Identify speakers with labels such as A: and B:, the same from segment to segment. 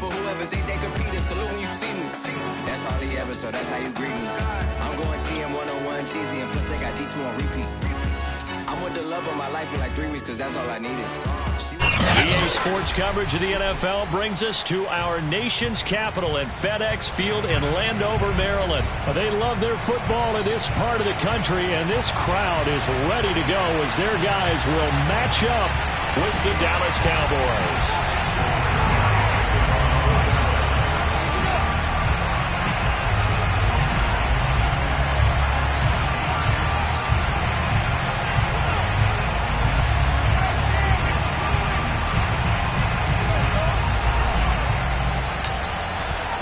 A: for whoever think they compete. Salute when you see me. That's all he ever, so that's how you greet me. I'm going TM 101 cheesy, and plus they got D2 on repeat. I'm with the love of my life in like 3 weeks, because that's all I needed.
B: EA Sports coverage of the NFL brings us to our nation's capital at FedEx Field in Landover, Maryland. They love their football in this part of the country, and this crowd is ready to go as their guys will match up with the Dallas Cowboys.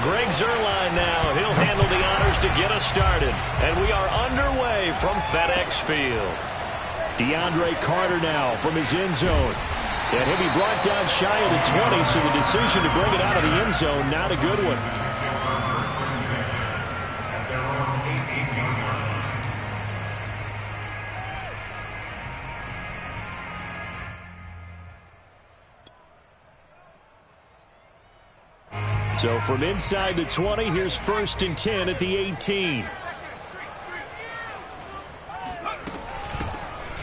B: Greg Zuerlein now. He'll handle the honors to get us started. And we are underway from FedEx Field. DeAndre Carter now from his end zone. And he'll be brought down shy of the 20, so the decision to bring it out of the end zone, not a good one. So from inside the 20, here's 1st and 10 at the 18.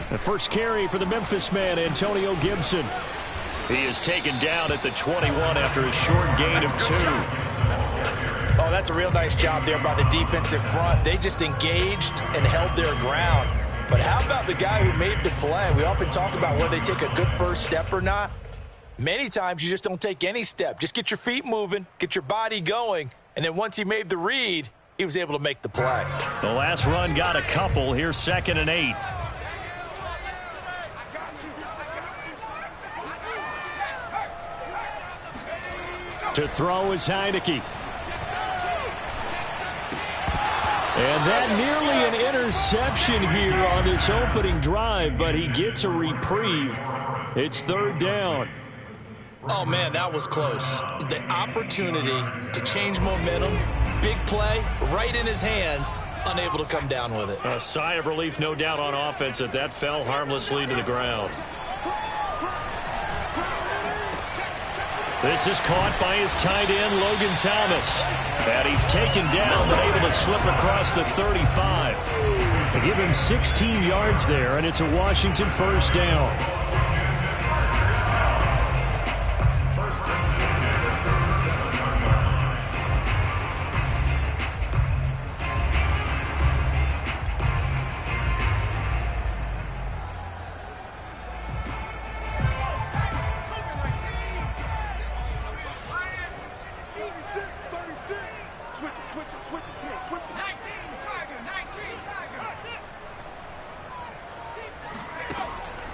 B: The first carry for the Memphis man, Antonio Gibson. He is taken down at the 21 after a short gain of 2.
C: Oh, that's a real nice job there by the defensive front. They just engaged and held their ground. But how about the guy who made the play? We often talk about whether they take a good first step or not. Many times you just don't take any step. Just get your feet moving, get your body going, and then once he made the read, he was able to make the play.
B: The last run got a couple. Here's 2nd and 8. To throw is Heineke. And that nearly an interception here on this opening drive, but he gets a reprieve. It's 3rd down.
C: Oh, man, that was close. The opportunity to change momentum, big play, right in his hands, unable to come down with it.
B: A sigh of relief, no doubt, on offense that fell harmlessly to the ground. This is caught by his tight end, Logan Thomas. And he's taken down, but able to slip across the 35. They give him 16 yards there, and it's a Washington 1st down.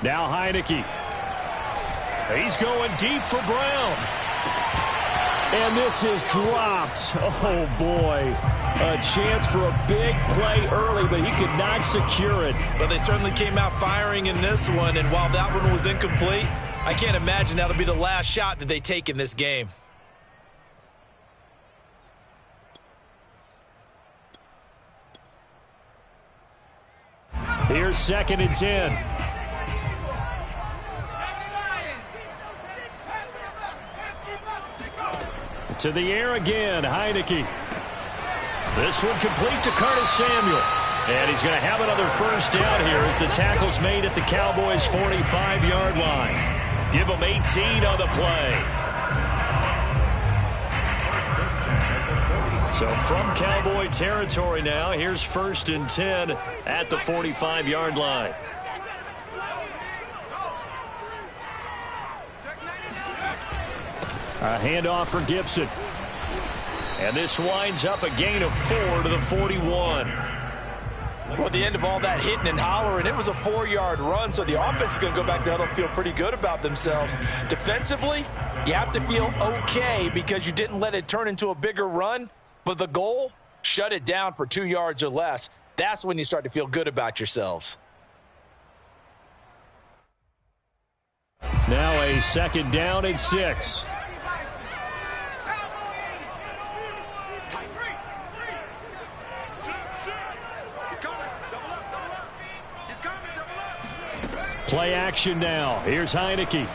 B: Now Heineke. He's going deep for Brown. And this is dropped. Oh, boy. A chance for a big play early, but he could not secure it.
C: But they certainly came out firing in this one, and while that one was incomplete, I can't imagine that'll be the last shot that they take in this game.
B: Here's 2nd and 10. To the air again, Heineke. This one complete to Curtis Samuel. And he's going to have another 1st down here as the tackle's made at the Cowboys' 45-yard line. Give them 18 on the play. So from Cowboy territory now, here's 1st and 10 at the 45-yard line. A handoff for Gibson. And this winds up a gain of 4 to the 41.
C: Well, at the end of all that hitting and hollering, it was a 4-yard run, so the offense is going to go back to huddle and feel pretty good about themselves. Defensively, you have to feel okay because you didn't let it turn into a bigger run, but the goal, shut it down for 2 yards or less. That's when you start to feel good about yourselves.
B: Now a 2nd down and 6. Play action now. Here's Heineke.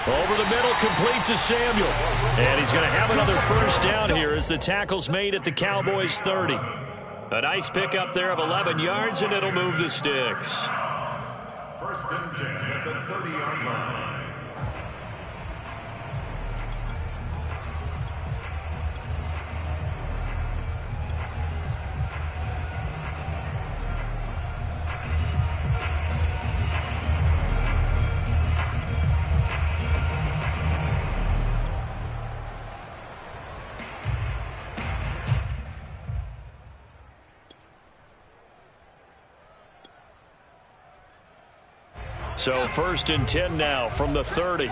B: Over the middle, complete to Samuel. And he's going to have another first down here as the tackle's made at the Cowboys' 30. A nice pickup there of 11 yards, and it'll move the sticks.
D: First and 10 at the 30-yard line.
B: So first and 10 now from the 30.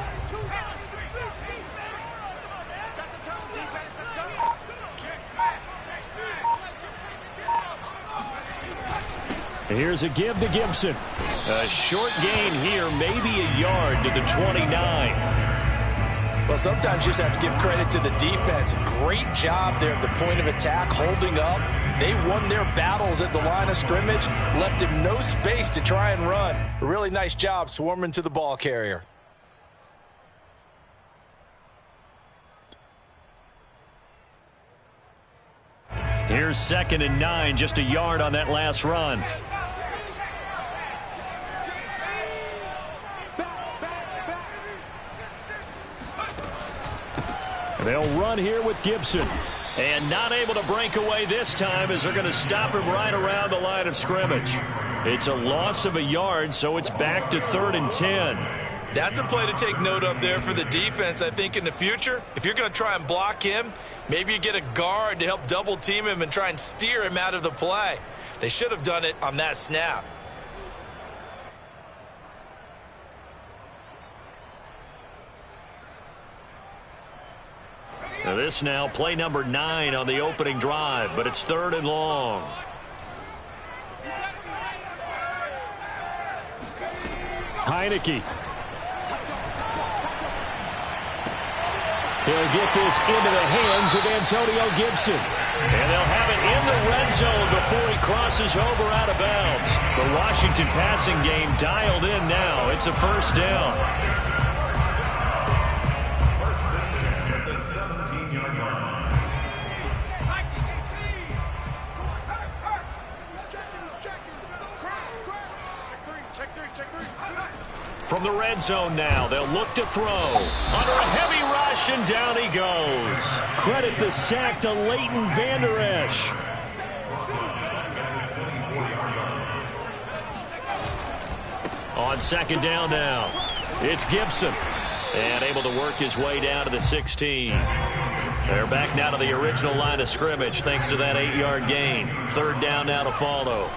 B: Here's a give to Gibson. A short gain here, maybe a yard to the 29.
C: Well, sometimes you just have to give credit to the defense. Great job there at the point of attack, holding up. They won their battles at the line of scrimmage, left him no space to try and run. A really nice job swarming to the ball carrier.
B: Here's 2nd and 9, just a yard on that last run. They'll run here with Gibson. And not able to break away this time as they're going to stop him right around the line of scrimmage. It's a loss of a yard, so it's back to 3rd and 10.
C: That's a play to take note of there for the defense, I think, in the future. If you're going to try and block him, maybe you get a guard to help double team him and try and steer him out of the play. They should have done it on that snap.
B: Now this now play number 9 on the opening drive, but it's 3rd and long. Heineke. He'll get this into the hands of Antonio Gibson. And they'll have it in the red zone before he crosses over out of bounds. The Washington passing game dialed in now. It's a first down. From the red zone now, they'll look to throw. Under a heavy rush, and down he goes. Credit the sack to Leighton Vander Esch. On 2nd down now, it's Gibson. And able to work his way down to the 16. They're back now to the original line of scrimmage thanks to that 8-yard gain. 3rd down now to follow.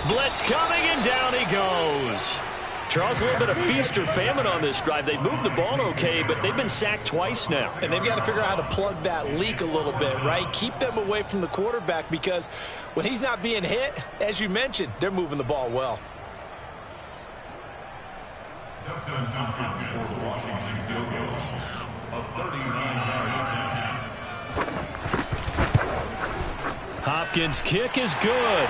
B: Blitz coming, and down he goes. Charles, a little bit of feast or famine on this drive. They moved the ball okay, but they've been sacked twice now.
C: And they've got to figure out how to plug that leak a little bit, right? Keep them away from the quarterback, because when he's not being hit, as you mentioned, they're moving the ball well.
D: Justin Hopkins for the Washington field goal. A 39-yard attempt.
B: Hopkins' kick is good.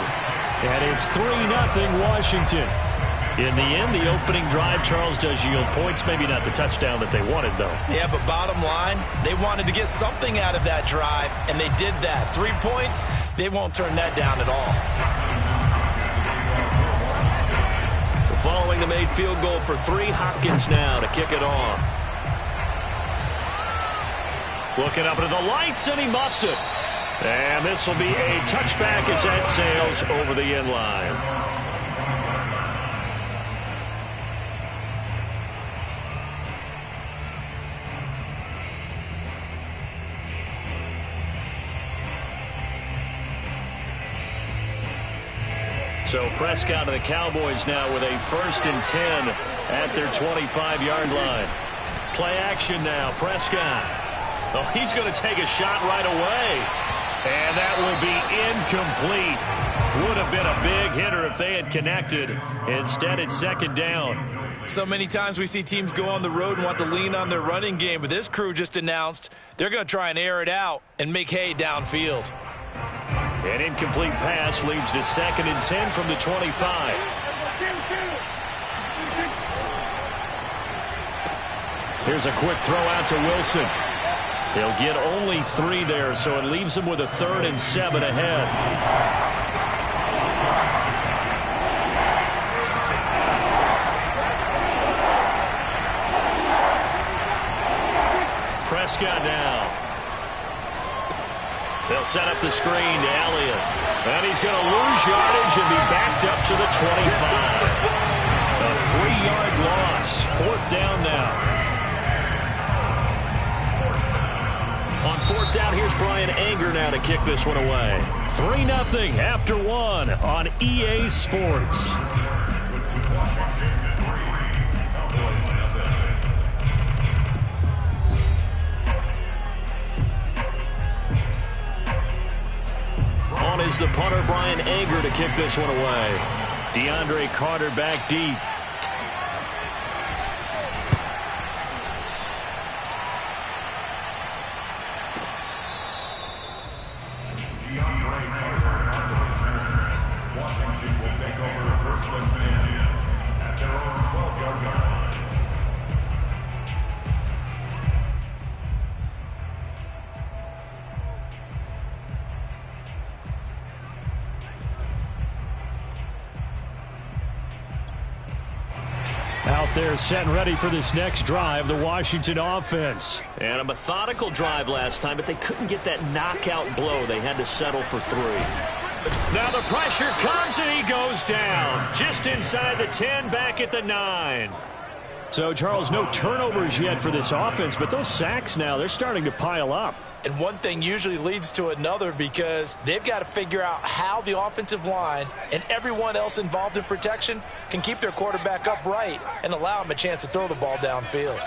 B: And it's 3-0 Washington. In the end, the opening drive, Charles, does yield points. Maybe not the touchdown that they wanted, though.
C: Yeah, but bottom line, they wanted to get something out of that drive, and they did that. 3 points, they won't turn that down at all.
B: Following the made field goal for 3, Hopkins now to kick it off. Looking up into the lights, and he muffs it. And this will be a touchback as that sails over the end line. So Prescott and the Cowboys now with a 1st and 10 at their 25-yard line. Play action now, Prescott. Oh, he's going to take a shot right away. And that will be incomplete. Would have been a big hitter if they had connected. Instead, it's 2nd down.
C: So many times we see teams go on the road and want to lean on their running game, but this crew just announced they're going to try and air it out and make hay downfield.
B: An incomplete pass leads to 2nd and 10 from the 25. Here's a quick throw out to Wilson. He'll get only 3 there, so it leaves him with a 3rd and 7 ahead. Prescott now. They'll set up the screen to Elliott. And he's going to lose yardage and be backed up to the 25. A 3-yard loss. 4th down now. On 4th down, here's Brian Anger now to kick this one away. 3-0 after 1 on EA Sports. On is the punter, Brian Anger, to kick this one away. DeAndre Carter back deep.
D: Washington will take over 1st and 10 at their own 12-yard line.
B: Out there set and ready for this next drive, the Washington offense. And a methodical drive last time, but they couldn't get that knockout blow. They had to settle for 3. Now the pressure comes and he goes down. Just inside the 10, back at the 9. So, Charles, no turnovers yet for this offense, but those sacks now, they're starting to pile up.
C: And one thing usually leads to another because they've got to figure out how the offensive line and everyone else involved in protection can keep their quarterback upright and allow him a chance to throw the ball downfield.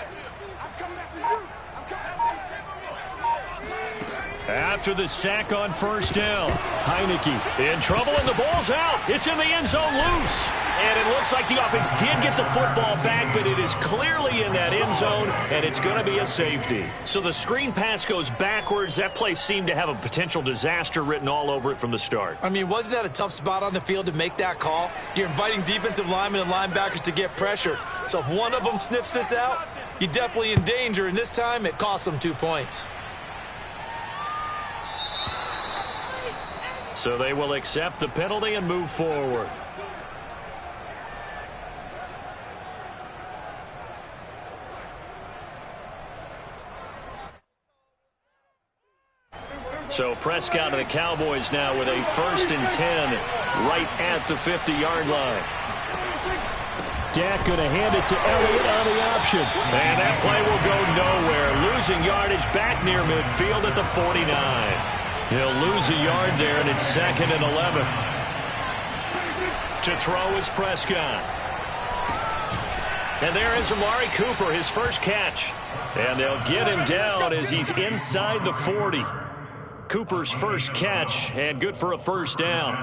B: After the sack on 1st down, Heineke in trouble and the ball's out. It's in the end zone loose. And it looks like the offense did get the football back, but it is clearly in that end zone, and it's going to be a safety. So the screen pass goes backwards. That play seemed to have a potential disaster written all over it from the start.
C: I mean, wasn't that a tough spot on the field to make that call? You're inviting defensive linemen and linebackers to get pressure. So if one of them sniffs this out, you're definitely in danger, and this time it costs them 2 points.
B: So they will accept the penalty and move forward. So Prescott and the Cowboys now with a 1st and 10 right at the 50-yard line. Dak going to hand it to Elliott on the option. And that play will go nowhere. Losing yardage back near midfield at the 49. He'll lose a yard there, and it's 2nd and 11. To throw is Prescott. And there is Amari Cooper, his first catch. And they'll get him down as he's inside the 40. Cooper's first catch, and good for a 1st down.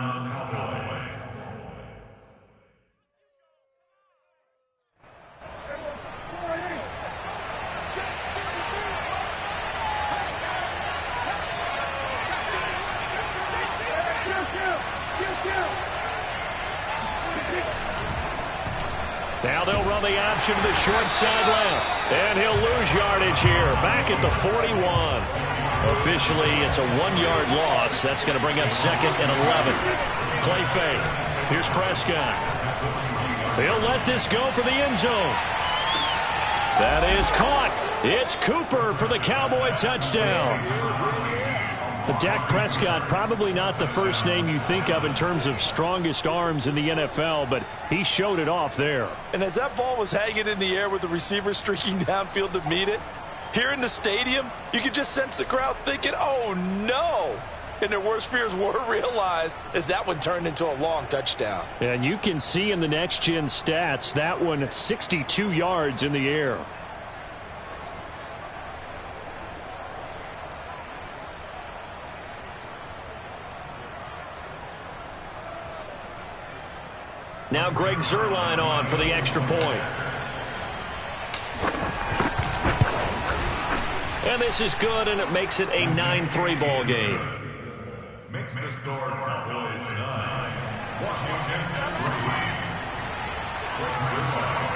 B: Now they'll run the option to the short side left. And he'll lose yardage here, back at the 41. Officially, it's a 1-yard loss. That's going to bring up 2nd and 11. Play fake. Here's Prescott. He'll let this go for the end zone. That is caught. It's Cooper for the Cowboy touchdown. But Dak Prescott, probably not the first name you think of in terms of strongest arms in the NFL, but he showed it off there.
C: And as that ball was hanging in the air with the receiver streaking downfield to meet it, here in the stadium, you could just sense the crowd thinking, oh, no. And their worst fears were realized as that one turned into a long touchdown.
B: And you can see in the next-gen stats, that one 62 yards in the air. Now Greg Zuerlein on for the extra point. And this is good, and it makes it a 9-3 ball game.
D: Makes the score Cowboys 9, Washington 3. Greg Zuerlein,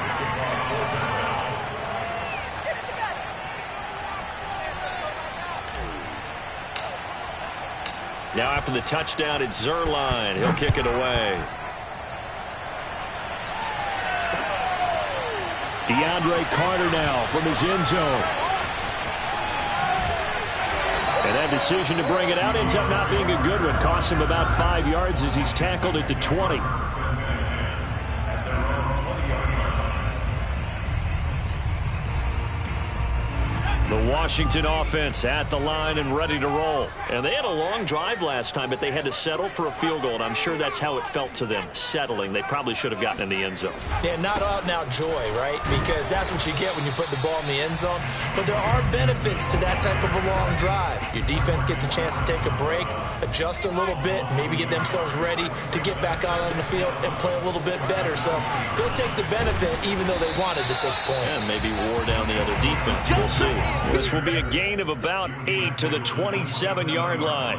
B: Now after the touchdown, it's Zuerlein. He'll kick it away. DeAndre Carter now from his end zone. And that decision to bring it out ends up not being a good one. Costs him about 5 yards as he's tackled at the 20. The Washington offense at the line and ready to roll. And they had a long drive last time, but they had to settle for a field goal, and I'm sure that's how it felt to them, settling. They probably should have gotten in the end zone.
C: Yeah, not out-and-out joy, right? Because that's what you get when you put the ball in the end zone. But there are benefits to that type of a long drive. Your defense gets a chance to take a break, adjust a little bit, maybe get themselves ready to get back out on the field and play a little bit better. So they'll take the benefit even though they wanted the 6 points.
B: And maybe wore down the other defense. We'll see. This will be a gain of about 8 to the 27-yard line.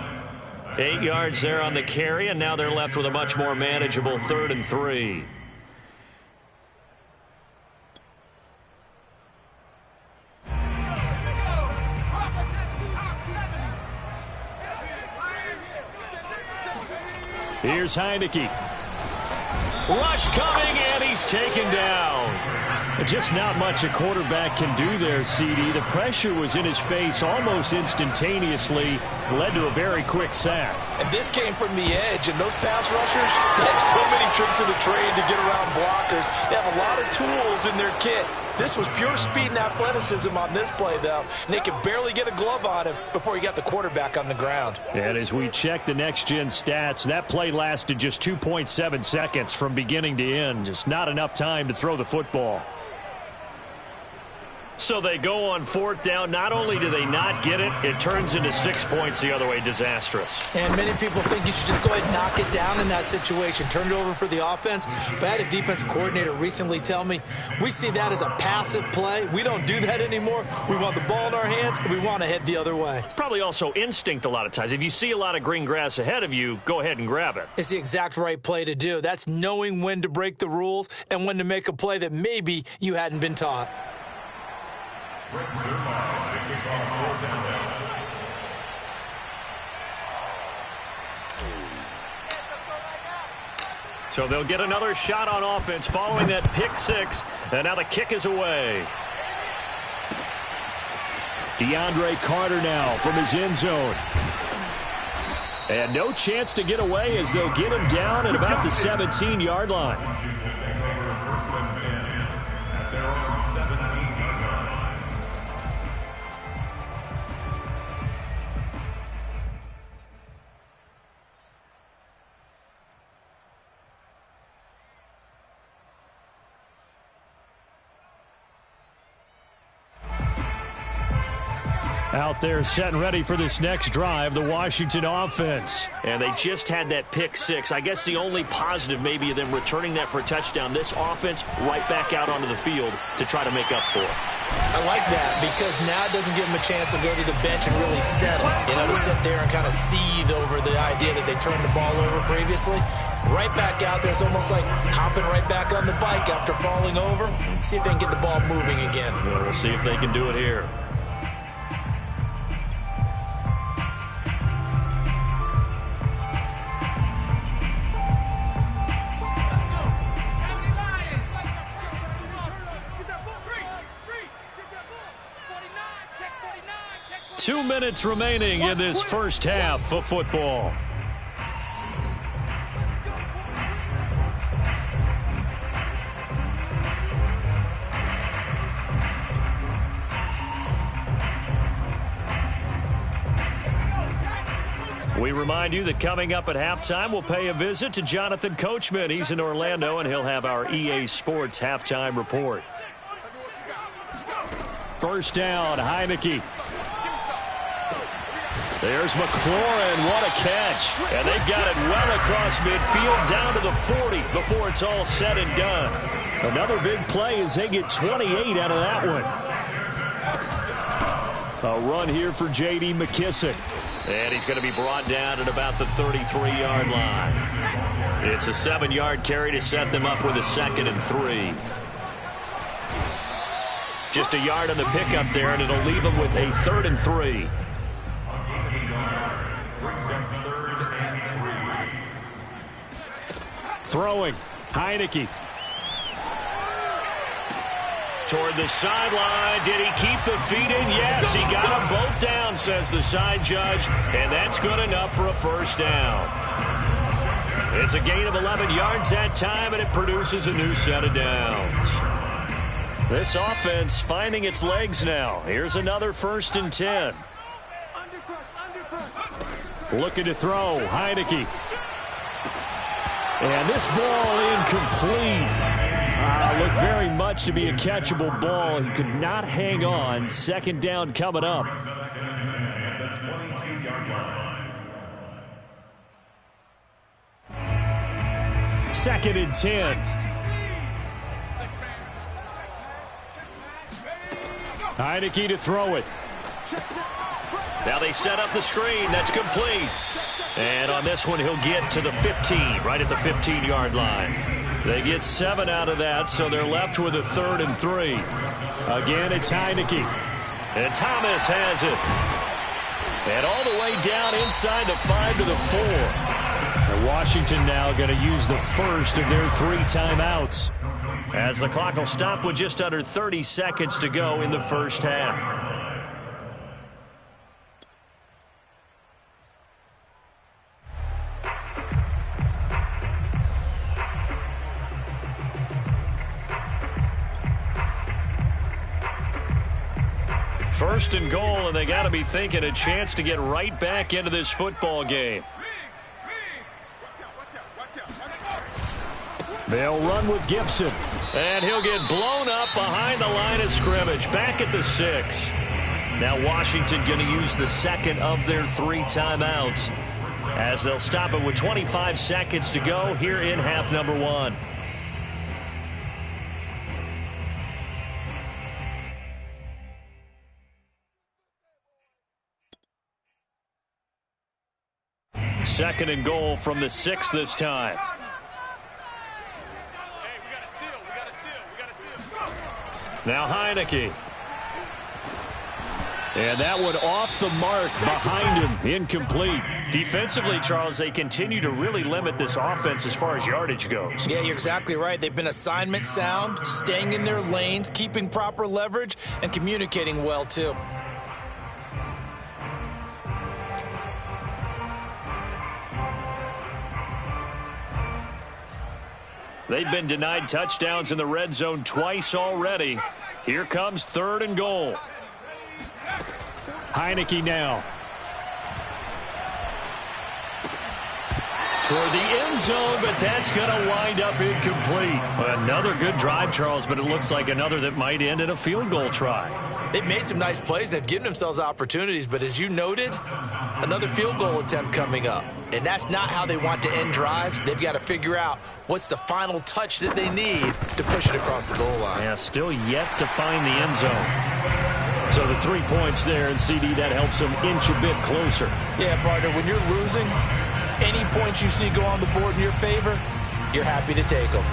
B: 8 yards there on the carry, and now they're left with a much more manageable 3rd and 3. Here's Heineke. Rush coming, and he's taken down. Just not much a quarterback can do there, CD. The pressure was in his face almost instantaneously, led to a very quick sack.
C: And this came from the edge, and those pass rushers, they have so many tricks of the trade to get around blockers. They have a lot of tools in their kit. This was pure speed and athleticism on this play, though. And they could barely get a glove on him before he got the quarterback on the ground.
B: And as we check the next-gen stats, that play lasted just 2.7 seconds from beginning to end. Just not enough time to throw the football. So they go on 4th down. Not only do they not get it, it turns into 6 points the other way. Disastrous.
C: And many people think you should just go ahead and knock it down in that situation. Turn it over for the offense. But I had a defensive coordinator recently tell me, we see that as a passive play. We don't do that anymore. We want the ball in our hands, and we want to head the other way.
B: It's probably also instinct a lot of times. If you see a lot of green grass ahead of you, go ahead and grab it.
C: It's the exact right play to do. That's knowing when to break the rules and when to make a play that maybe you hadn't been taught.
B: So they'll get another shot on offense following that pick 6, and now the kick is away. DeAndre Carter now from his end zone. And no chance to get away as they'll get him down at about the 17-yard line. Out there set and ready for this next drive, the Washington offense. And they just had that pick 6. I guess the only positive maybe of them returning that for a touchdown. This offense right back out onto the field to try to make up for it.
C: I like that because now it doesn't give them a chance to go to the bench and really settle. You know, to sit there and kind of seethe over the idea that they turned the ball over previously. Right back out there. It's almost like hopping right back on the bike after falling over. See if they can get the ball moving again.
B: Well, we'll see if they can do it here. Two minutes remaining in this first half of football. We remind you that coming up at halftime, we'll pay a visit to Jonathan Coachman. He's in Orlando, and he'll have our EA Sports halftime report. First down, Heineke. There's McLaurin. What a catch. And they've got it well across midfield down to the 40 before it's all said and done. Another big play as they get 28 out of that one. A run here for J.D. McKissic. And he's going to be brought down at about the 33-yard line. It's a 7-yard carry to set them up with a 2nd and 3. Just a yard on the pickup there, and it'll leave them with a 3rd and 3.
D: Brings up 3rd
B: Throwing. Heineke. Toward the sideline. Did he keep the feet in? Yes, he got them both down, says the side judge. And that's good enough for a first down. It's a gain of 11 yards that time, and it produces a new set of downs. This offense finding its legs now. Here's another 1st and 10. Looking to throw. Heineke. And this ball incomplete. Looked very much to be a catchable ball. He could not hang on. 2nd down coming up. 2nd and 10. Heineke to throw it. Now they set up the screen. That's complete. And on this one, he'll get to the 15, right at the 15-yard line. They get 7 out of that, so they're left with a 3rd and 3. Again, it's Heineke. And Thomas has it. And all the way down inside the 5 to the 4. And Washington now going to use the first of their 3 timeouts, as the clock will stop with just under 30 seconds to go in the first half. First and goal, and they got to be thinking a chance to get right back into this football game. They'll run with Gibson. And he'll get blown up behind the line of scrimmage. Back at the 6. Now Washington going to use the 2nd of their 3 timeouts, as they'll stop it with 25 seconds to go here in half number 1. Second and goal from the 6 this time. Now Heineke. And that one off the mark behind him. Incomplete. Defensively, Charles, they continue to really limit this offense as far as yardage goes.
C: Yeah, you're exactly right. They've been assignment sound, staying in their lanes, keeping proper leverage, and communicating well, too.
B: They've been denied touchdowns in the red zone twice already. Here comes 3rd and goal. Heineke now. Toward the end zone, but that's going to wind up incomplete. Another good drive, Charles, but it looks like another that might end in a field goal try.
C: They've made some nice plays. They've given themselves opportunities, but as you noted, another field goal attempt coming up. And that's not how they want to end drives. They've got to figure out what's the final touch that they need to push it across the goal line.
B: Yeah, still yet to find the end zone. So the 3 points there, and CD, that helps them inch a bit closer.
C: Yeah, partner, when you're losing, any points you see go on the board in your favor, you're happy to take them.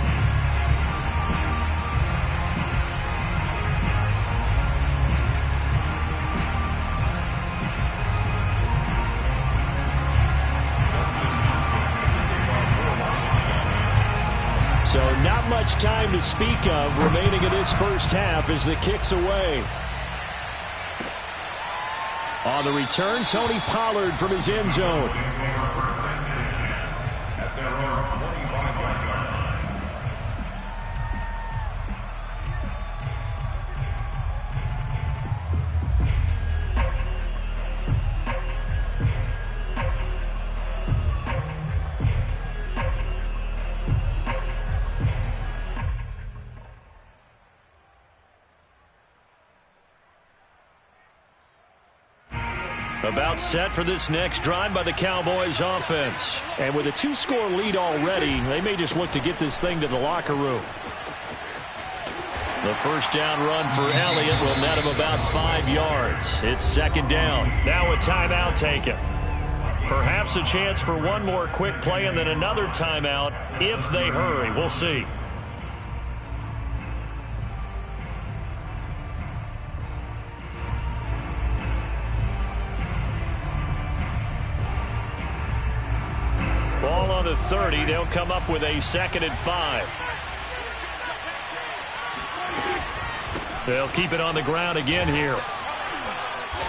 B: So not much time to speak of remaining in this first half as the kick's away. On the return, Tony Pollard from his end zone.
D: At their own 25-yard line.
B: About set for this next drive by the Cowboys offense. And with a 2-score lead already, they may just look to get this thing to the locker room. The first down run for Elliott will net him about 5 yards. It's 2nd down. Now a timeout taken. Perhaps a chance for one more quick play and then another timeout if they hurry. We'll see. Ball on the the 30. They'll come up with a 2nd and 5. They'll keep it on the ground again here.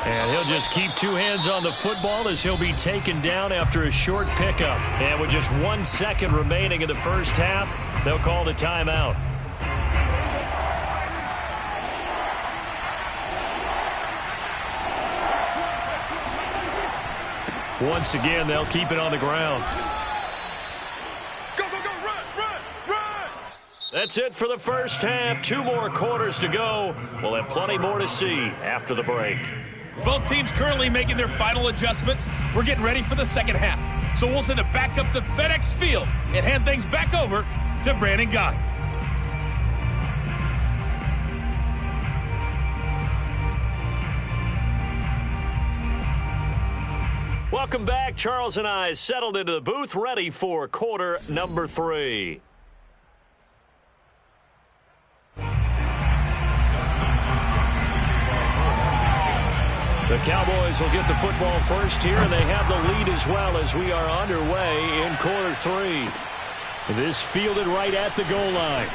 B: And he'll just keep 2 hands on the football as he'll be taken down after a short pickup. And with just 1 second remaining in the first half, they'll call the timeout. Once again, they'll keep it on the ground.
E: Go, go, go, run, run!
B: That's it for the first half. 2 more quarters to go. We'll have plenty more to see after the break.
E: Both teams currently making their final adjustments. We're getting ready for the second half. So we'll send it back up to FedEx Field and hand things back over to Brandon Guy.
B: Welcome back. Charles and I settled into the booth, ready for quarter number 3. The Cowboys will get the football first here, and they have the lead as well as we are underway in quarter 3. This fielded right at the goal line.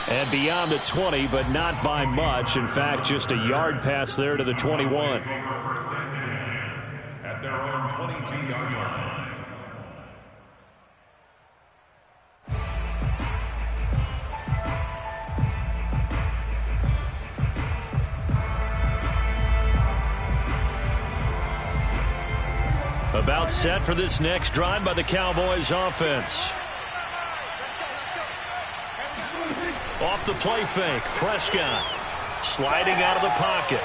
B: And beyond the 20, but not by much. In fact, just a yard pass there to the 21.
D: At their own 22-yard line.
B: About set for this next drive by the Cowboys offense. Off the play fake, Prescott sliding out of the pocket.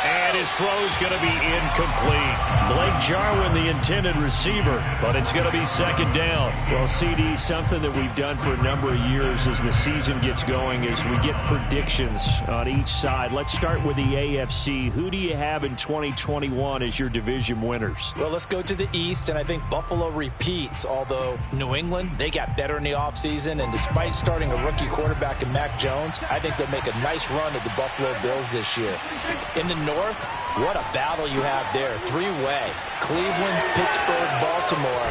B: And his throw's going to be incomplete. Blake Jarwin, the intended receiver, but it's going to be 2nd down.
F: Well, CD, something that we've done for a number of years as the season gets going is we get predictions on each side. Let's start with the AFC. Who do you have in 2021 as your division winners?
C: Well, let's go to the East, and I think Buffalo repeats, although New England, they got better in the offseason, and despite starting a rookie quarterback in Mac Jones, I think they'll make a nice run at the Buffalo Bills this year. In the North, what a battle you have there. 3-way. Cleveland, Pittsburgh, Baltimore.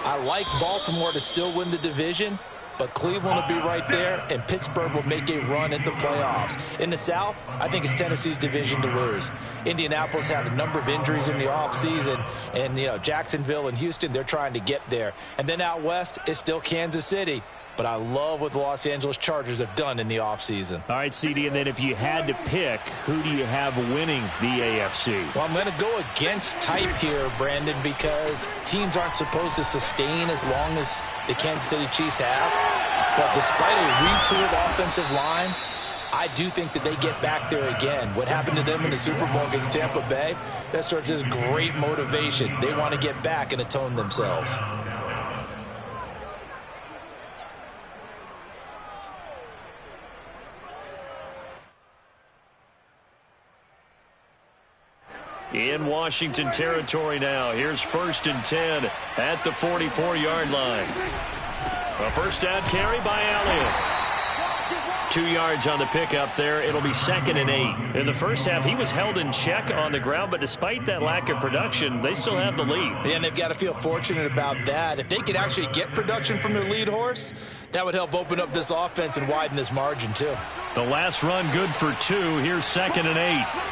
C: I like Baltimore to still win the division, but Cleveland will be right there, and Pittsburgh will make a run at the playoffs. In the South, I think it's Tennessee's division to lose. Indianapolis had a number of injuries in the offseason, and, Jacksonville and Houston, they're trying to get there. And then out West, it's still Kansas City. But I love what the Los Angeles Chargers have done in the offseason.
F: All right, CD, and then if you had to pick, who do you have winning the AFC?
C: Well, I'm going to go against type here, Brandon, because teams aren't supposed to sustain as long as the Kansas City Chiefs have. But despite a retooled offensive line, I do think that they get back there again. What happened to them in the Super Bowl against Tampa Bay, that serves as great motivation. They want to get back and atone themselves.
B: In Washington territory now. Here's 1st and 10 at the 44-yard line. A first down carry by Elliott. 2 yards on the pickup there. It'll be 2nd and 8. In the first half, he was held in check on the ground, but despite that lack of production, they still have the lead.
C: And they've got to feel fortunate about that. If they could actually get production from their lead horse, that would help open up this offense and widen this margin too.
B: The last run good for 2. Here's 2nd and 8.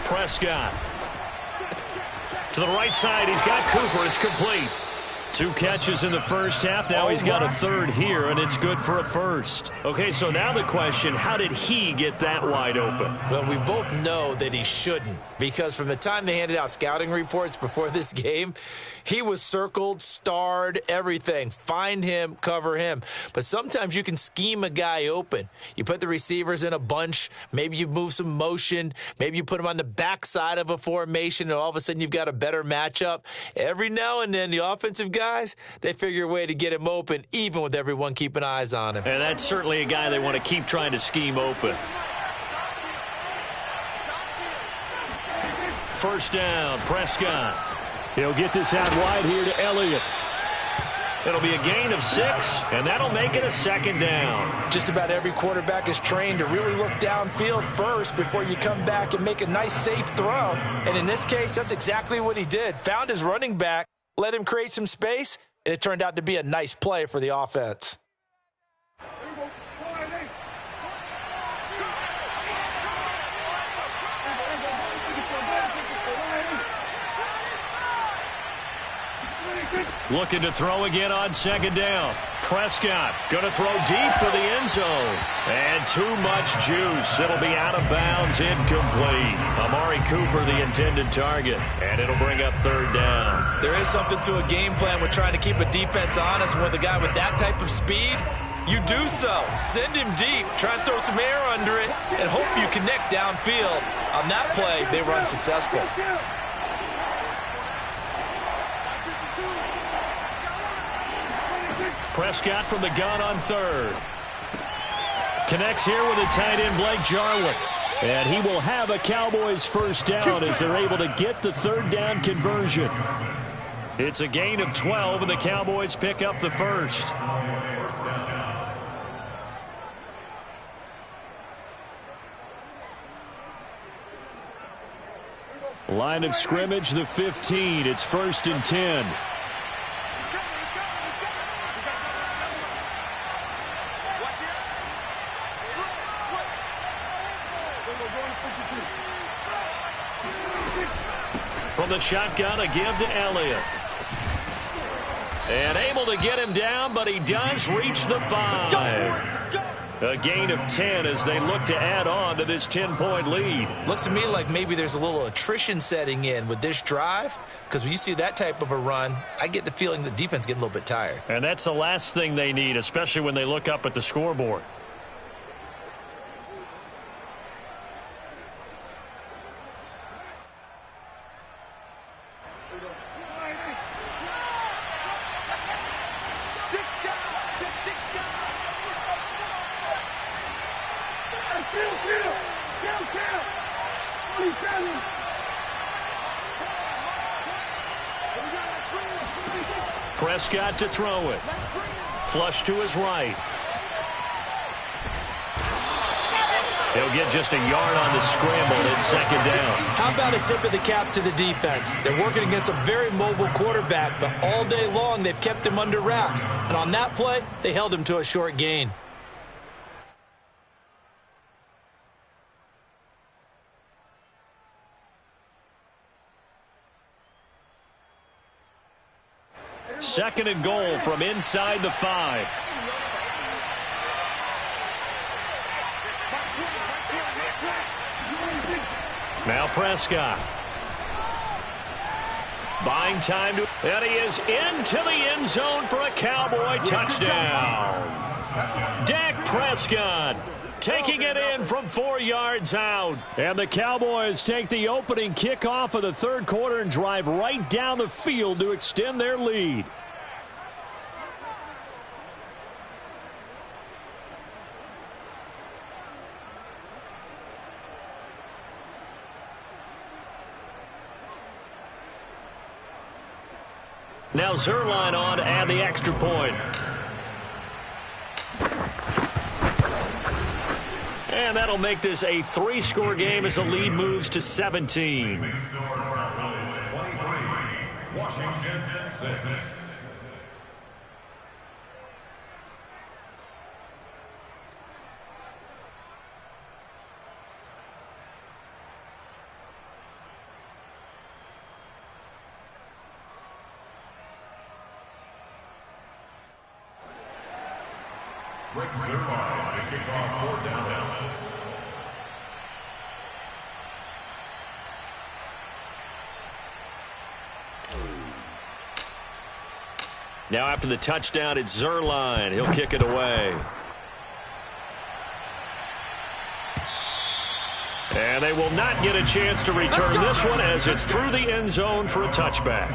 B: Prescott to the right side. He's got Cooper. It's complete. 2 catches in the first half. Now he's got a 3rd here, and it's good for a 1st. Okay, so now the question, how did he get that wide open?
C: Well, we both know that he shouldn't, because from the time they handed out scouting reports before this game, he was circled, starred, everything. Find him, cover him. But sometimes you can scheme a guy open. You put the receivers in a bunch. Maybe you move some motion. Maybe you put them on the backside of a formation, and all of a sudden you've got a better matchup. Every now and then, the offensive guys, they figure a way to get him open, even with everyone keeping eyes on him.
B: And that's certainly a guy they want to keep trying to scheme open. First down, Prescott.
F: He'll get this out wide here to Elliott. It'll be a gain of 6, and that'll make it a second down.
C: Just about every quarterback is trained to really look downfield first before you come back and make a nice, safe throw. And in this case, that's exactly what he did. Found his running back, let him create some space, and it turned out to be a nice play for the offense.
B: Looking to throw again on second down. Prescott going to throw deep for the end zone. And too much juice. It'll be out of bounds, incomplete. Amari Cooper, the intended target. And it'll bring up third down.
C: There is something to a game plan with trying to keep a defense honest. With a guy with that type of speed, you do so. Send him deep. Try and throw some air under it and hope you connect downfield. On that play, they were unsuccessful.
B: Prescott from the gun on third. Connects here with the tight end, Blake Jarwin. And he will have a Cowboys first down as they're able to get the third down conversion. It's a gain of 12, and the Cowboys pick up the first. Line of scrimmage, the 15. It's 1st and 10. From the shotgun, a give to Elliott. And able to get him down, but he does reach the 5. A gain of 10 as they look to add on to this 10-point lead.
C: Looks to me like maybe there's a little attrition setting in with this drive, because when you see that type of a run, I get the feeling the defense getting a little bit tired.
B: And that's the last thing they need, especially when they look up at the scoreboard. Prescott to throw it. Flush to his right. He'll get just a yard on the scramble. It's second down.
C: How about a tip of the cap to the defense? They're working against a very mobile quarterback, but all day long they've kept him under wraps. And on that play, they held him to a short gain.
B: Second and goal from inside the 5. Now Prescott. Buying time to, and he is into the end zone for a Cowboy touchdown. Dak Prescott taking it in from 4 yards out. And the Cowboys take the opening kickoff of the third quarter and drive right down the field to extend their lead. Now Zuerlein on to add the extra point. And that'll make this a 3-score game as the lead moves to 17.
D: 23, Washington 6. Rick Zuerlein to kick off 4 downs.
B: Now after the touchdown, it's Zuerlein. He'll kick it away. And they will not get a chance to return this one as it's through the end zone for a touchback.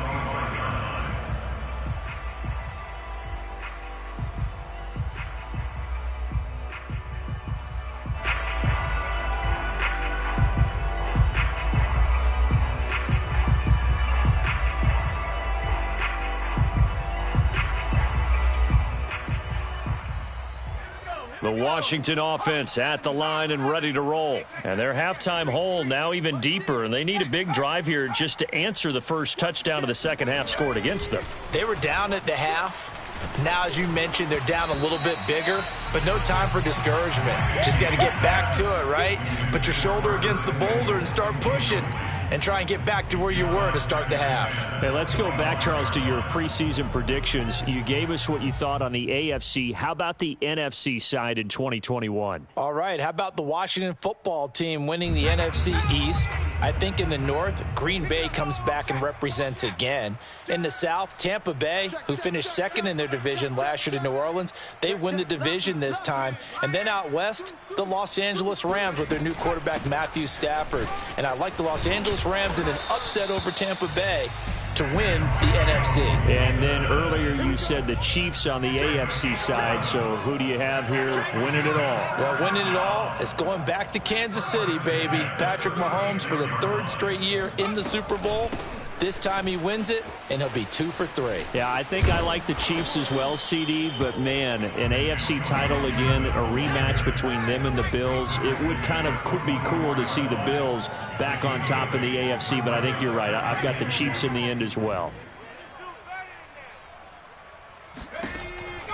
B: The Washington offense at the line and ready to roll. And their halftime hole now even deeper, and they need a big drive here just to answer the first touchdown of the second half scored against them.
C: They were down at the half. Now, as you mentioned, they're down a little bit bigger, but no time for discouragement. Just got to get back to it, right? Put your shoulder against the boulder and start pushing and try and get back to where you were to start the half.
F: Hey, let's go back, Charles, to your preseason predictions. You gave us what you thought on the AFC. How about the NFC side in 2021?
C: All right, how about the Washington football team winning the NFC East? I think in the North, Green Bay comes back and represents again. In the South, Tampa Bay, who finished second in their division last year to New Orleans, they win the division this time. And then out West, the Los Angeles Rams with their new quarterback, Matthew Stafford. And I like the Los Angeles Rams in an upset over Tampa Bay to win the NFC.
F: And then earlier you said the Chiefs on the AFC side, so who do you have here winning it all?
C: Well, winning it all is going back to Kansas City, baby. Patrick Mahomes for the third straight year in the Super Bowl. This time he wins it, and he'll be 2 for 3.
F: Yeah, I think I like the Chiefs as well, CD, but, man, an AFC title again, a rematch between them and the Bills. It would kind of be cool to see the Bills back on top of the AFC, but I think you're right. I've got the Chiefs in the end as well.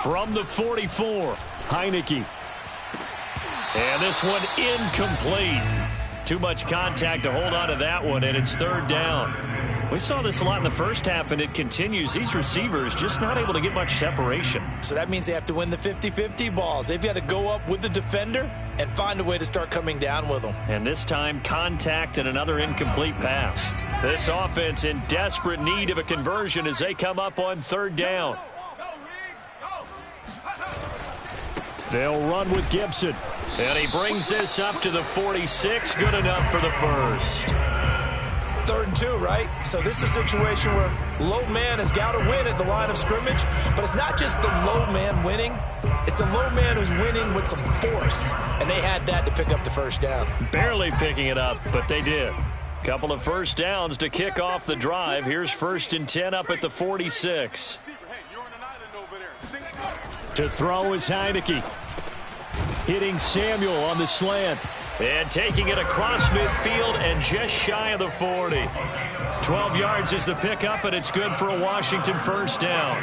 B: From the 44, Heineke. And this one incomplete. Too much contact to hold on to that one, and it's third down. We saw this a lot in the first half, and it continues. These receivers just not able to get much separation.
C: So that means they have to win the 50-50 balls. They've got to go up with the defender and find a way to start coming down with them.
B: And this time, contact and another incomplete pass. This offense in desperate need of a conversion as they come up on third down. They'll run with Gibson. And he brings this up to the 46. Good enough for the first.
C: 3rd and 2, right? So this is a situation where low man has got to win at the line of scrimmage, but it's not just the low man winning. It's the low man who's winning with some force, and they had that to pick up the first down.
B: Barely picking it up, but they did. Couple of first downs to kick off the drive. Here's 1st and 10 up at the 46. To throw is Heineke. Hitting Samuel on the slant. And taking it across midfield and just shy of the 40. 12 yards is the pickup, and it's good for a Washington first down.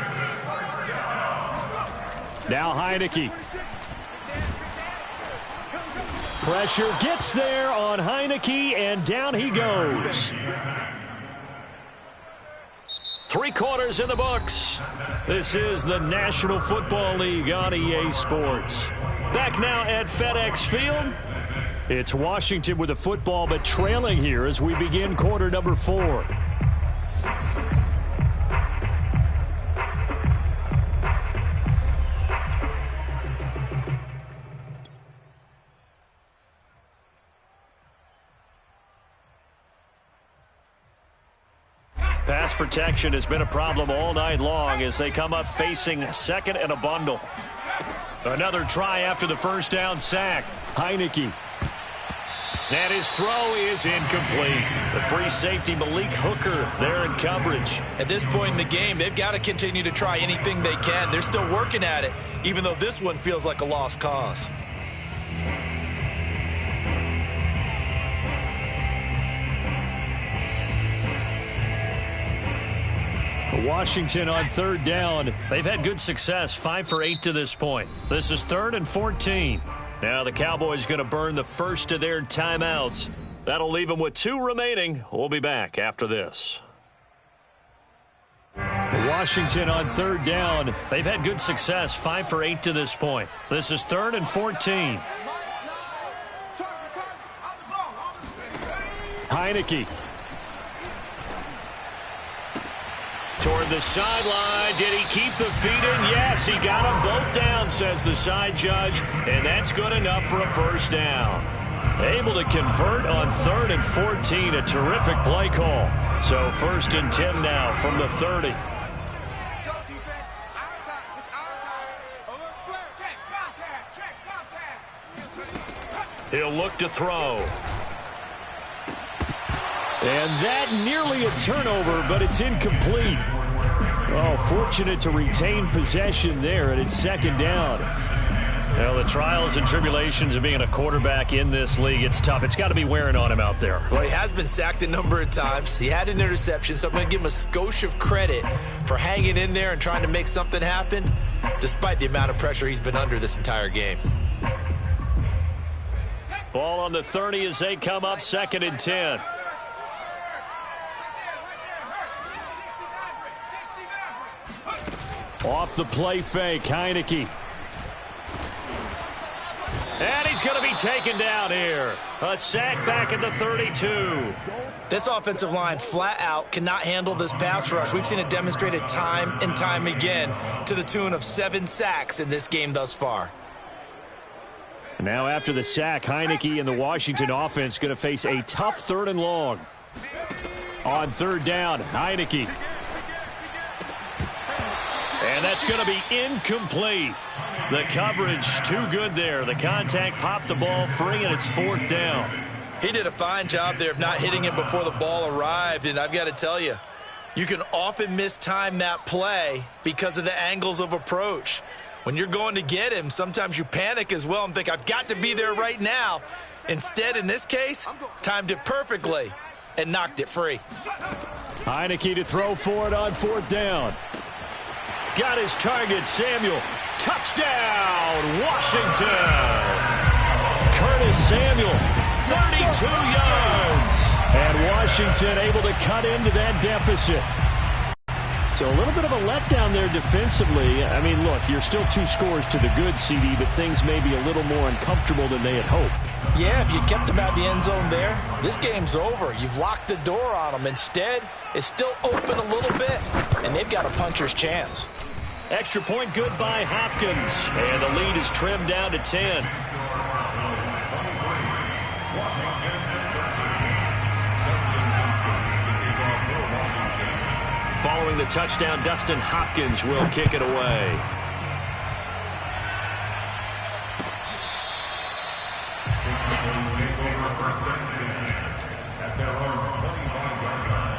B: Now Heineke. Pressure gets there on Heineke, and down he goes. 3 quarters in the books. This is the National Football League on EA Sports. Back now at FedEx Field. It's Washington with the football, but trailing here as we begin quarter number 4. Pass protection has been a problem all night long as they come up facing 2nd and a bundle. Another try after the first down sack. Heineke. And his throw is incomplete. The free safety, Malik Hooker, there in coverage.
C: At this point in the game, they've got to continue to try anything they can. They're still working at it, even though this one feels like a lost cause.
B: Washington on 3rd down. They've had good success, 5 for 8 to this point. This is 3rd and 14. Now the Cowboys going to burn the first of their timeouts. That'll leave them with 2 remaining. We'll be back after this. Washington on 3rd down. They've had good success, 5 for 8 to this point. This is 3rd and 14. Heineke. Toward the sideline. Did he keep the feet in? Yes, he got them both down, says the side judge, and that's good enough for a first down. Able to convert on 3rd and 14. A terrific play call. So 1st and 10 now from the 30. He'll look to throw. And that nearly a turnover, but it's incomplete. Oh, fortunate to retain possession there, and it's 2nd down. Well, the trials and tribulations of being a quarterback in this league, it's tough. It's got to be wearing on him out there.
C: Well, he has been sacked a number of times. He had an interception, so I'm going to give him a skosh of credit for hanging in there and trying to make something happen, despite the amount of pressure he's been under this entire game.
B: Ball on the 30 as they come up 2nd and 10. Off the play fake, Heineke. And he's going to be taken down here. A sack back at the 32.
C: This offensive line flat out cannot handle this pass rush. We've seen it demonstrated time and time again to the tune of 7 sacks in this game thus far.
B: Now after the sack, Heineke and the Washington offense going to face a tough 3rd and long. On 3rd down, Heineke. And that's going to be incomplete. The coverage too good there. The contact popped the ball free, and it's 4th down.
C: He did a fine job there of not hitting him before the ball arrived, and I've got to tell you, you can often mistime that play because of the angles of approach. When you're going to get him, sometimes you panic as well and think, I've got to be there right now. Instead, in this case, timed it perfectly and knocked it free.
B: Heineke to throw for it on 4th down. Got his target, Samuel. Touchdown, Washington. Curtis Samuel, 32 yards. And Washington able to cut into that deficit. So a little bit of a letdown there defensively. I mean, look, you're still 2 scores to the good, CD, but things may be a little more uncomfortable than they had hoped.
C: Yeah, if you kept him out of the end zone there, this game's over. You've locked the door on him. Instead, it's still open a little bit, and they've got a puncher's chance.
B: Extra point good by Hopkins. And the lead is trimmed down to 10. Following the touchdown, Dustin Hopkins will kick it away.
D: At their own 25-yard line.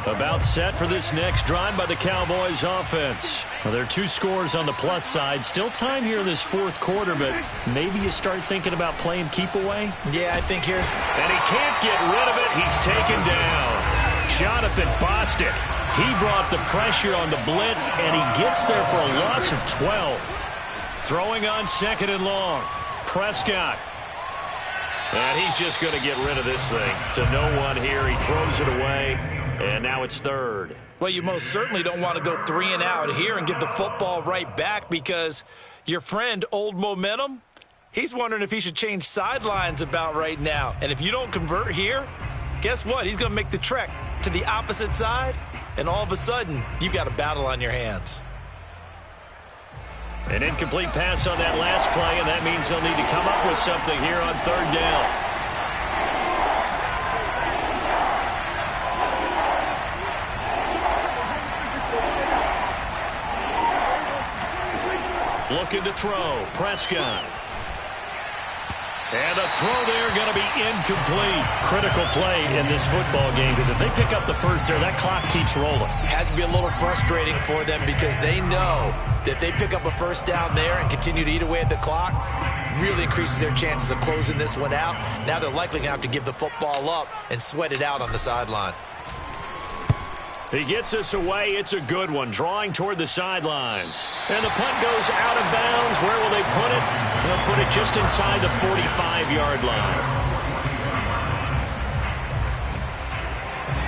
B: About set for this next drive by the Cowboys offense. Well, there are 2 scores on the plus side. Still time here in this 4th quarter, but maybe you start thinking about playing keep away.
C: Yeah, I think here's...
B: And he can't get rid of it. He's taken down. Jonathan Bostic. He brought the pressure on the blitz, and he gets there for a loss of 12. Throwing on 2nd and long. Prescott. And he's just going to get rid of this thing to no one here. He throws it away. And now it's 3rd.
C: Well, you most certainly don't want to go 3 and out here and give the football right back because your friend, Old Momentum, he's wondering if he should change sidelines about right now. And if you don't convert here, guess what? He's going to make the trek to the opposite side, and all of a sudden, you've got a battle on your hands.
B: An incomplete pass on that last play, and that means they'll need to come up with something here on 3rd down. Looking to throw. Prescott. And a throw there going to be incomplete. Critical play in this football game because if they pick up the first there, that clock keeps rolling.
C: Has to be a little frustrating for them because they know that they pick up a first down there and continue to eat away at the clock, really increases their chances of closing this one out. Now they're likely going to have to give the football up and sweat it out on the sideline.
B: He gets us away. It's a good one. Drawing toward the sidelines. And the punt goes out of bounds. Where will they put it? They'll put it just inside the 45-yard line.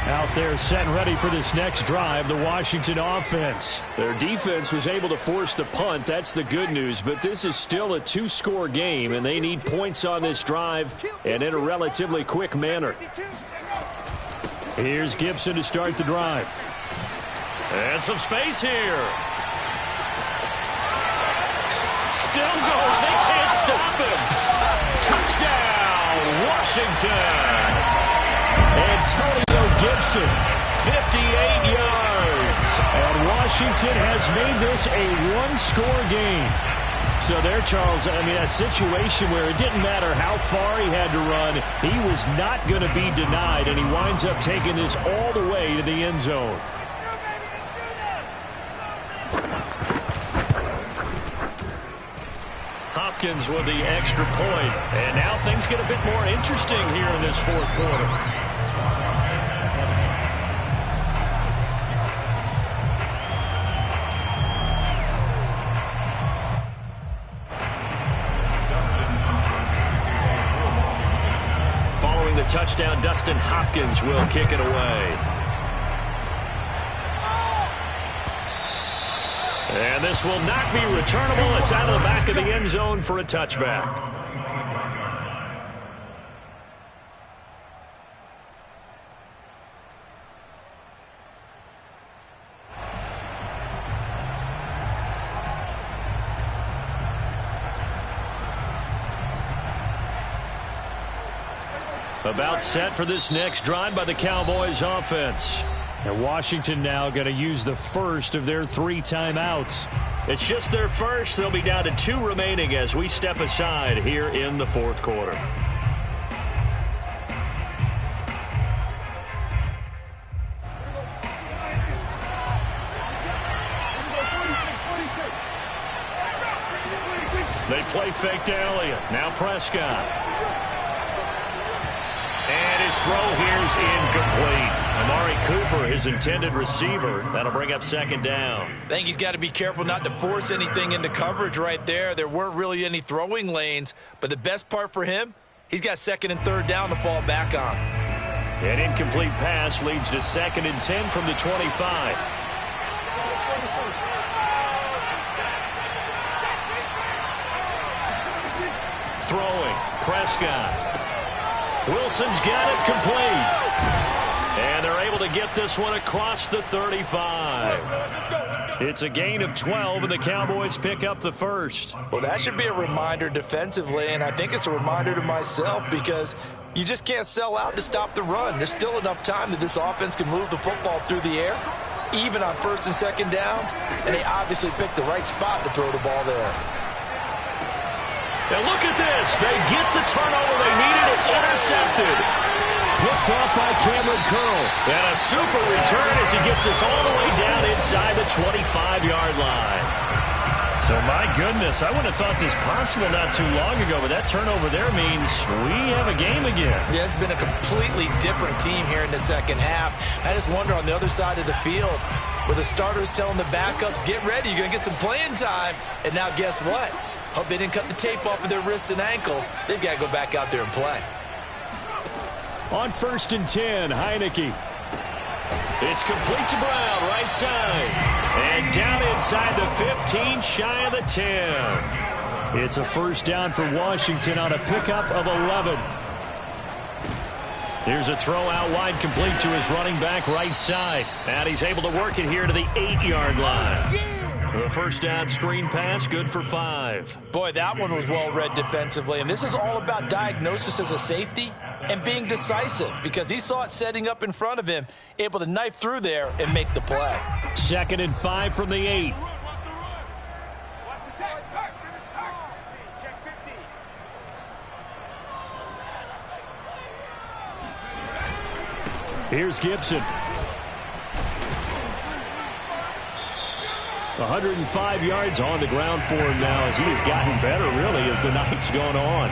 B: Out there set and ready for this next drive, the Washington offense. Their defense was able to force the punt. That's the good news. But this is still a 2-score game, and they need points on this drive and in a relatively quick manner. Here's Gibson to start the drive. And some space here. Still going. They can't stop him. Touchdown, Washington. Antonio Gibson, 58 yards. And Washington has made this a one-score game. So there, Charles, I mean, a situation where it didn't matter how far he had to run, he was not going to be denied, and he winds up taking this all the way to the end zone. Hopkins with the extra point, and now things get a bit more interesting here in this fourth quarter. Following the touchdown, Dustin Hopkins will kick it away. And this will not be returnable. It's out of the back of the end zone for a touchback. About set for this next drive by the Cowboys offense. And Washington now going to use the first of their 3 timeouts. It's just their first. They'll be down to 2 remaining as we step aside here in the fourth quarter. They play fake to Elliott. Now Prescott. And his throw here's incomplete. Amari Cooper, his intended receiver. That'll bring up second down.
C: I think he's got to be careful not to force anything into coverage right there. There weren't really any throwing lanes, but the best part for him, he's got second and third down to fall back on.
B: An incomplete pass leads to 2nd and 10 from the 25. Throwing, Prescott. Wilson's got it complete. And they're able to get this one across the 35. It's a gain of 12, and the Cowboys pick up the first.
C: Well, that should be a reminder defensively, and I think it's a reminder to myself because you just can't sell out to stop the run. There's still enough time that this offense can move the football through the air, even on first and second downs, and they obviously picked the right spot to throw the ball there.
B: Now look at this. They get the turnover they needed. It's intercepted. Picked off by Cameron Curl. And a super return as he gets us all the way down inside the 25-yard line. So, my goodness, I wouldn't have thought this possible not too long ago, but that turnover there means we have a game again.
C: Yeah, it's been a completely different team here in the second half. I just wonder on the other side of the field where the starters telling the backups, get ready, you're going to get some playing time. And now guess what? Hope they didn't cut the tape off of their wrists and ankles. They've got to go back out there and play.
B: On 1st and 10, Heineke. It's complete to Brown, right side. And down inside the 15, shy of the 10. It's a first down for Washington on a pickup of 11. Here's a throw out wide, complete to his running back right side. And he's able to work it here to the 8-yard line. The first down screen pass, good for 5.
C: Boy, that one was well read defensively. And this is all about diagnosis as a safety and being decisive because he saw it setting up in front of him, able to knife through there and make the play.
B: 2nd and 5 from the 8. Here's Gibson. 105 yards on the ground for him now as he has gotten better, really, as the night's gone on.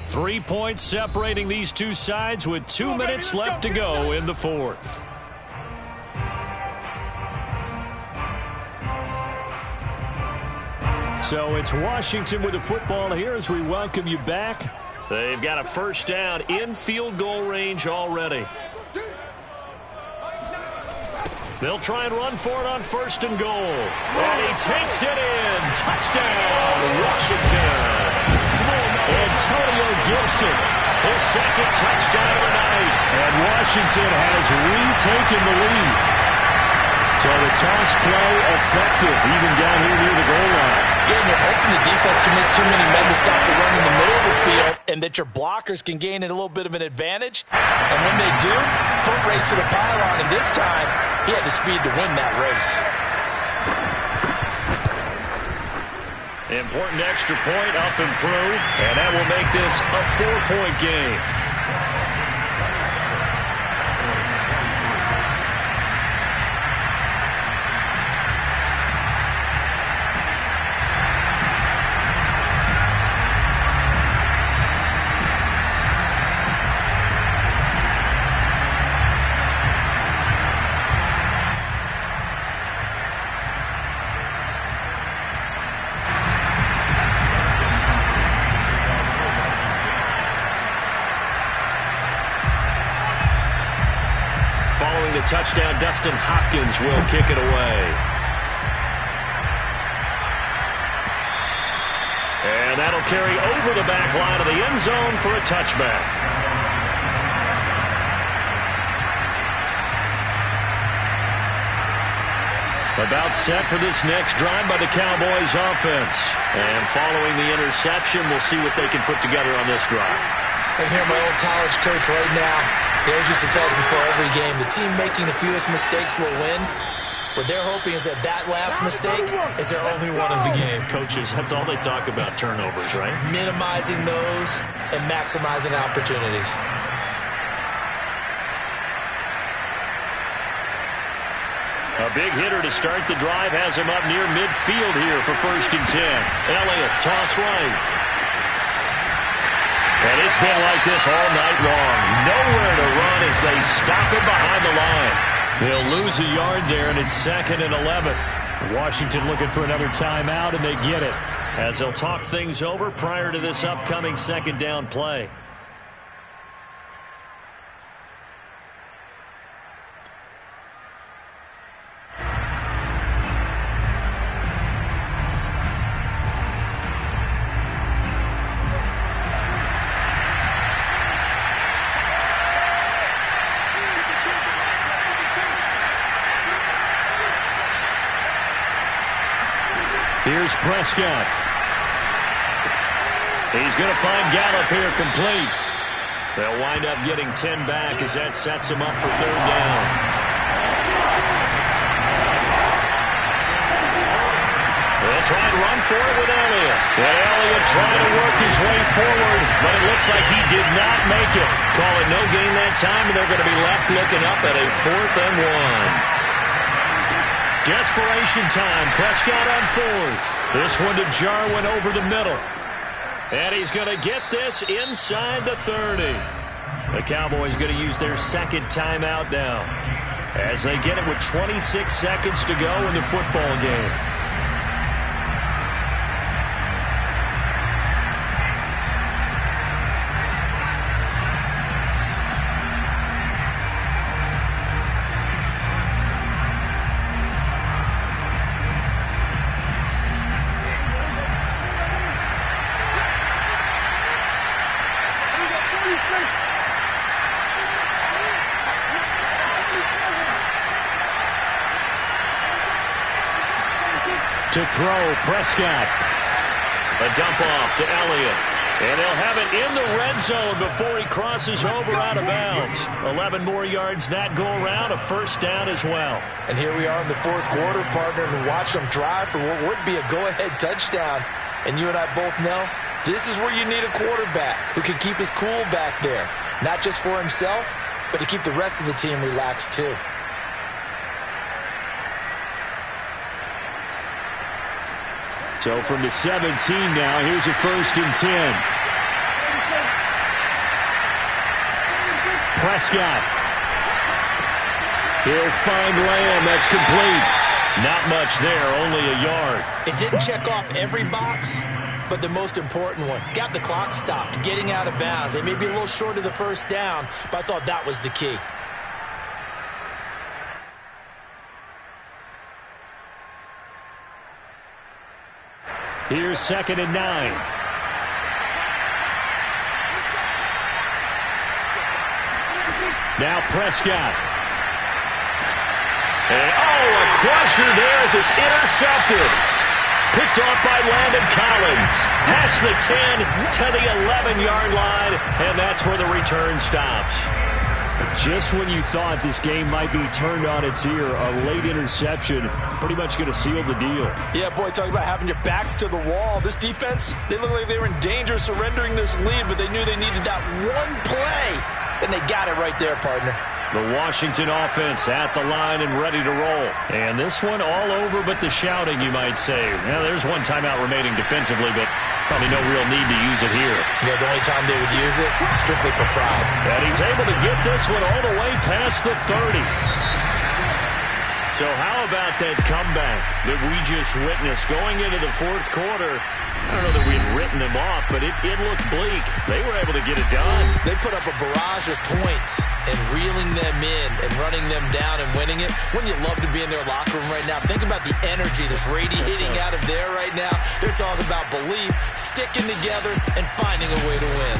B: Three points separating these two sides with 2 minutes left to go in the fourth. So it's Washington with the football here as we welcome you back. They've got a first down in field goal range already. They'll try and run for it on 1st and goal. And he takes it in. Touchdown, Washington. Antonio Gibson, his 2nd touchdown of the night. And Washington has retaken the lead. So the toss play effective, even down here near the goal line.
C: Yeah, and you're hoping the defense commits too many men to stop the run in the middle of the field and that your blockers can gain a little bit of an advantage. And when they do, foot race to the pylon, and this time he had the speed to win that race.
B: Important extra point up and through, and that will make this a 4-point game. Following the touchdown, Dustin Hopkins will kick it away. And that'll carry over the back line of the end zone for a touchback. About set for this next drive by the Cowboys offense. And following the interception, we'll see what they can put together on this drive.
C: I can hear my old college coach right now. He always used to tell us before every game, the team making the fewest mistakes will win. What they're hoping is that last mistake is their only one of the game.
B: Coaches, that's all they talk about, turnovers, right?
C: Minimizing those and maximizing opportunities.
B: A big hitter to start the drive has him up near midfield here for 1st and 10. Elliott, toss right. And it's been like this all night long. Nowhere to run as they stop him behind the line. They'll lose a yard there, and it's 2nd and 11. Washington looking for another timeout, and they get it, as they'll talk things over prior to this upcoming 2nd down play. Here's Prescott. He's going to find Gallup here complete. They'll wind up getting 10 back as that sets him up for 3rd down. They'll try and run for it with Elliott. And Elliott trying to work his way forward, but it looks like he did not make it. Call it no gain that time, and they're going to be left looking up at a 4th and 1. Desperation time. Prescott on 4th. This one to Jarwin over the middle. And he's going to get this inside the 30. The Cowboys going to use their 2nd timeout now, as they get it with 26 seconds to go in the football game. To throw, Prescott. A dump off to Elliott. And they'll have it in the red zone before he crosses over out of bounds. 11 more yards that go around, a 1st down as well.
C: And here we are in the 4th quarter, partner, and watch them drive for what would be a go-ahead touchdown. And you and I both know this is where you need a quarterback who can keep his cool back there. Not just for himself, but to keep the rest of the team relaxed too.
B: So from the 17 now, here's a 1st and 10. Prescott. He'll find Lamb. That's complete. Not much there, only a yard.
C: It didn't check off every box, but the most important one. Got the clock stopped, getting out of bounds. They may be a little short of the 1st down, but I thought that was the key.
B: Here's 2nd and 9. Now Prescott. And, a
F: as it's intercepted. Picked off by Landon Collins. Past the 10 to the 11-yard line, and that's where the return stops. Just when you thought this game might be turned on its ear, a late interception pretty much going to seal the deal.
C: Yeah, boy, talk about having your backs to the wall. This defense, they look like they were in danger of surrendering this lead, but they knew they needed that one play, and they got it right there, partner.
F: The Washington offense at the line and ready to roll. And this one all over but the shouting, you might say. Now, there's one timeout remaining defensively, but probably no real need to use it here.
C: Yeah, the only time they would use it, strictly for pride.
F: And he's able to get this one all the way past the 30. So how about that comeback that we just witnessed going into the fourth quarter? I don't know that we had written them off, but it looked bleak. They were able to get it done.
C: They put up a barrage of points and reeling them in and running them down and winning it. Wouldn't you love to be in their locker room right now? Think about the energy that's radiating out of there right now. They're talking about belief, sticking together, and finding a way to win.